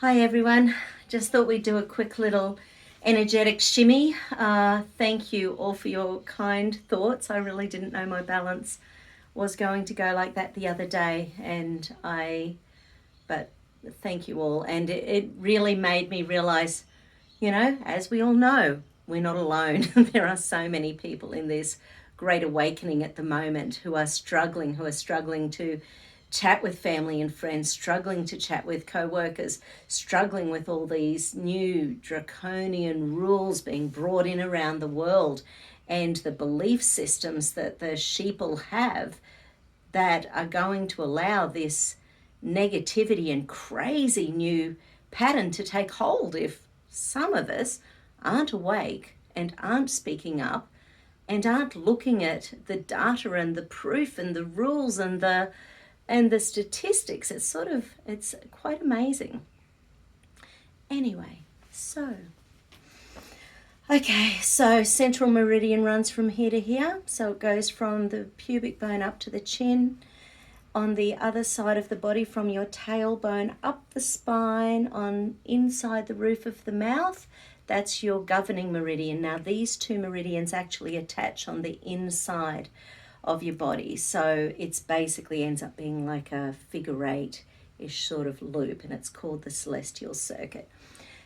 Hi everyone, just thought we'd do a quick little energetic shimmy. Thank you all for your kind thoughts. I really didn't know my balance was going to go like that the other day, but thank you all. And it really made me realize, as we all know, we're not alone. There are so many people in this great awakening at the moment who are struggling to chat with family and friends, struggling to chat with co-workers, struggling with all these new draconian rules being brought in around the world, and the belief systems that the sheeple have that are going to allow this negativity and crazy new pattern to take hold if some of us aren't awake and aren't speaking up and aren't looking at the data and the proof and the rules and the statistics. It's quite amazing. Anyway, so central meridian runs from here to here. So it goes from the pubic bone up to the chin. On the other side of the body, from your tailbone up the spine, on inside the roof of the mouth, that's your governing meridian. Now these two meridians actually attach on the inside of your body, so it's basically ends up being like a figure eight-ish sort of loop, and it's called the celestial circuit.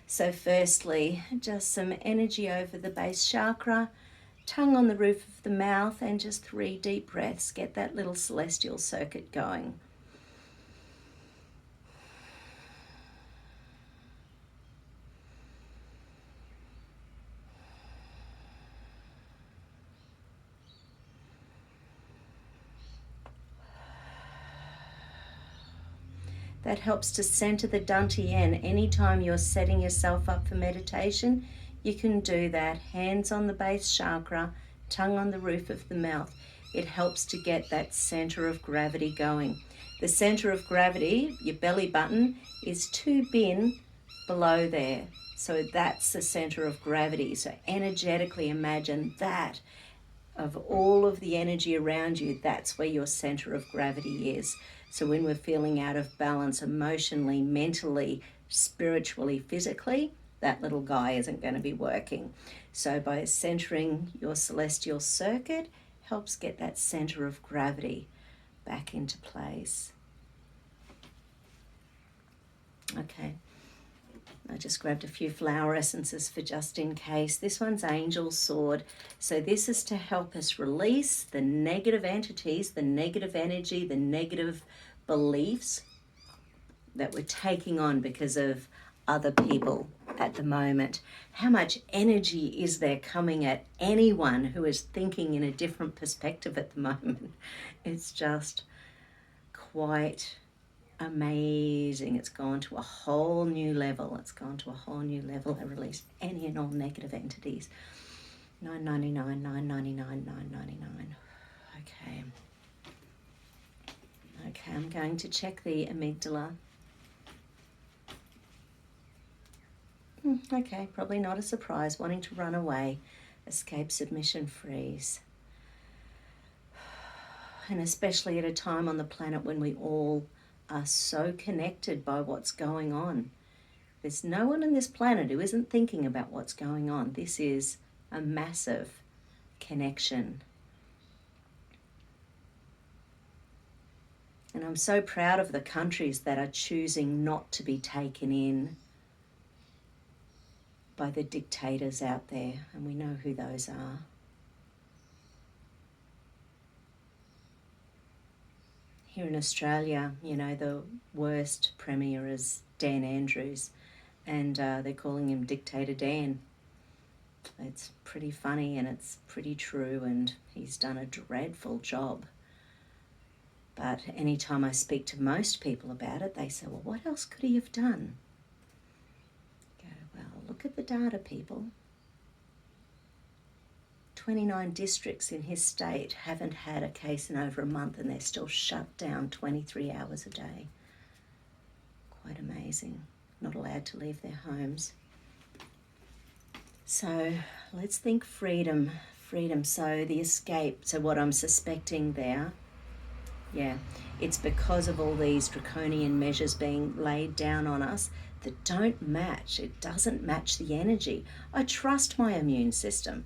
So firstly, just some energy over the base chakra, tongue on the roof of the mouth, and just 3 deep breaths. Get that little celestial circuit going. That helps to center the dantian. Anytime you're setting yourself up for meditation, you can do that. Hands on the base chakra, tongue on the roof of the mouth. It helps to get that center of gravity going. The center of gravity, your belly button, is 2 bin below there. So that's the center of gravity. So energetically imagine that. Of all of the energy around you, that's where your center of gravity is. So when we're feeling out of balance emotionally, mentally, spiritually, physically, that little guy isn't going to be working. So by centering your celestial circuit, helps get that center of gravity back into place. Okay. I just grabbed a few flower essences for just in case. This one's Angel Sword. So this is to help us release the negative entities, the negative energy, the negative beliefs that we're taking on because of other people at the moment. How much energy is there coming at anyone who is thinking in a different perspective at the moment? It's just quite amazing. It's gone to a whole new level. I released any and all negative entities. $9.99, $9.99, $9.99. Okay, I'm going to check the amygdala. Okay, probably not a surprise. Wanting to run away, escape, submission, freeze. And especially at a time on the planet when we all are so connected by what's going on. There's no one on this planet who isn't thinking about what's going on. This is a massive connection. And I'm so proud of the countries that are choosing not to be taken in by the dictators out there, and we know who those are. Here in Australia, the worst premier is Dan Andrews, and they're calling him Dictator Dan. It's pretty funny and it's pretty true, and he's done a dreadful job. But anytime I speak to most people about it, they say, well, what else could he have done? I go, well, look at the data, people. 29 districts in his state haven't had a case in over a month, and they're still shut down 23 hours a day. Quite amazing. Not allowed to leave their homes. So let's think freedom. So the escape, so what I'm suspecting there, It's because of all these draconian measures being laid down on us that don't match. It doesn't match the energy. I trust my immune system.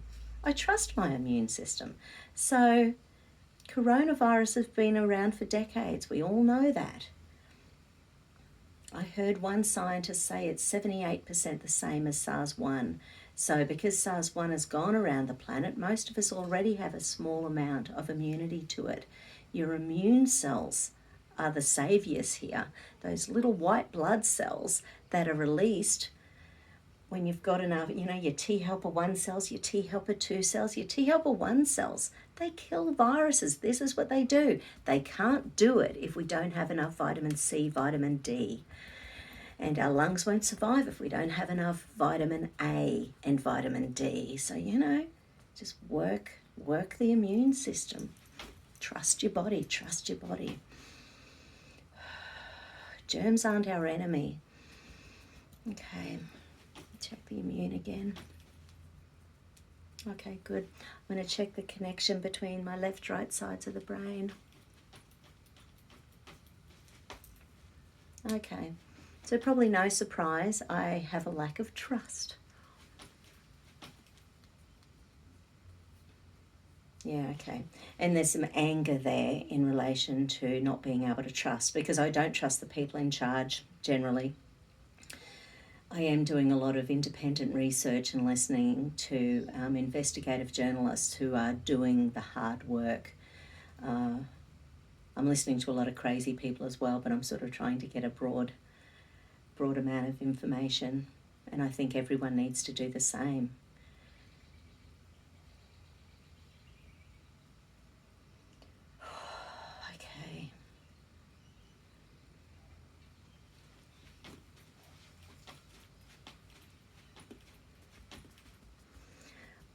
So coronavirus has been around for decades. We all know that. I heard one scientist say it's 78% the same as SARS-1. So because SARS-1 has gone around the planet, most of us already have a small amount of immunity to it. Your immune cells are the saviors here. Those little white blood cells that are released when you've got enough, your T helper 1 cells, your T helper 2 cells, your T helper 1 cells, they kill viruses. This is what they do. They can't do it if we don't have enough vitamin C, vitamin D. And our lungs won't survive if we don't have enough vitamin A and vitamin D. So, just work the immune system. Trust your body. Germs aren't our enemy. Okay, check the immune again. Okay, good. I'm going to check the connection between my left-right sides of the brain. Okay, so probably no surprise, I have a lack of trust. Yeah, okay. And there's some anger there in relation to not being able to trust, because I don't trust the people in charge generally. I am doing a lot of independent research and listening to investigative journalists who are doing the hard work. I'm listening to a lot of crazy people as well, but I'm sort of trying to get a broad amount of information, and I think everyone needs to do the same. Okay.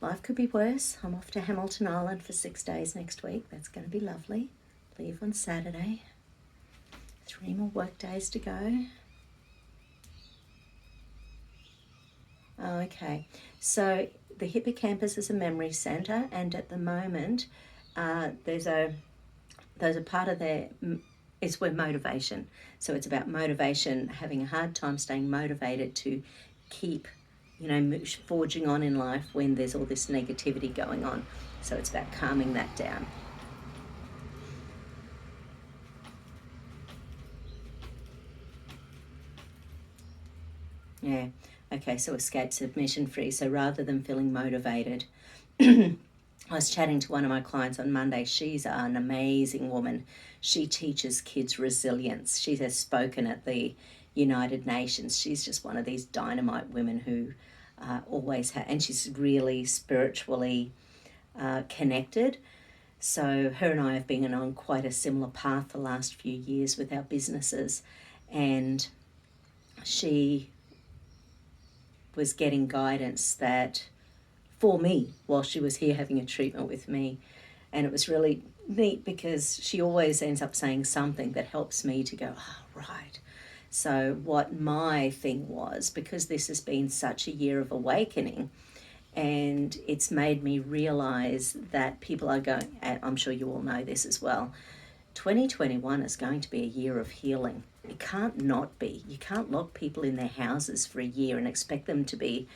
Life could be worse. I'm off to Hamilton Island for 6 days next week. That's going to be lovely. Leave on Saturday. 3 more work days to go. Okay, so the hippocampus is a memory center, and at the moment there's a part of there, it's where motivation. So it's about motivation, having a hard time staying motivated to keep forging on in life when there's all this negativity going on. So it's about calming that down. Yeah, okay, so escape submission free. So rather than feeling motivated, I was chatting to one of my clients on Monday. She's an amazing woman. She teaches kids resilience. She has spoken at the United Nations. She's just one of these dynamite women who always has, and she's really spiritually connected. So her and I have been on quite a similar path the last few years with our businesses, and she was getting guidance that for me while she was here having a treatment with me. And it was really neat because she always ends up saying something that helps me to go, right. So what my thing was, because this has been such a year of awakening, and it's made me realize that people are going, and I'm sure you all know this as well, 2021 is going to be a year of healing. It can't not be. You can't lock people in their houses for a year and expect them to be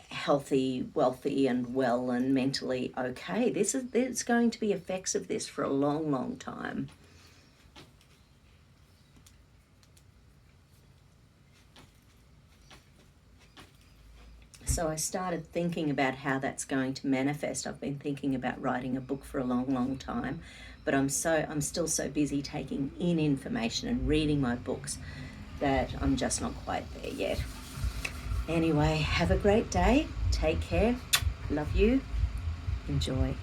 healthy, wealthy, and well and mentally okay. There's going to be effects of this for a long, long time. So I started thinking about how that's going to manifest. I've been thinking about writing a book for a long, long time, but I'm still so busy taking in information and reading my books that I'm just not quite there yet. Anyway, have a great day. Take care. Love you. Enjoy.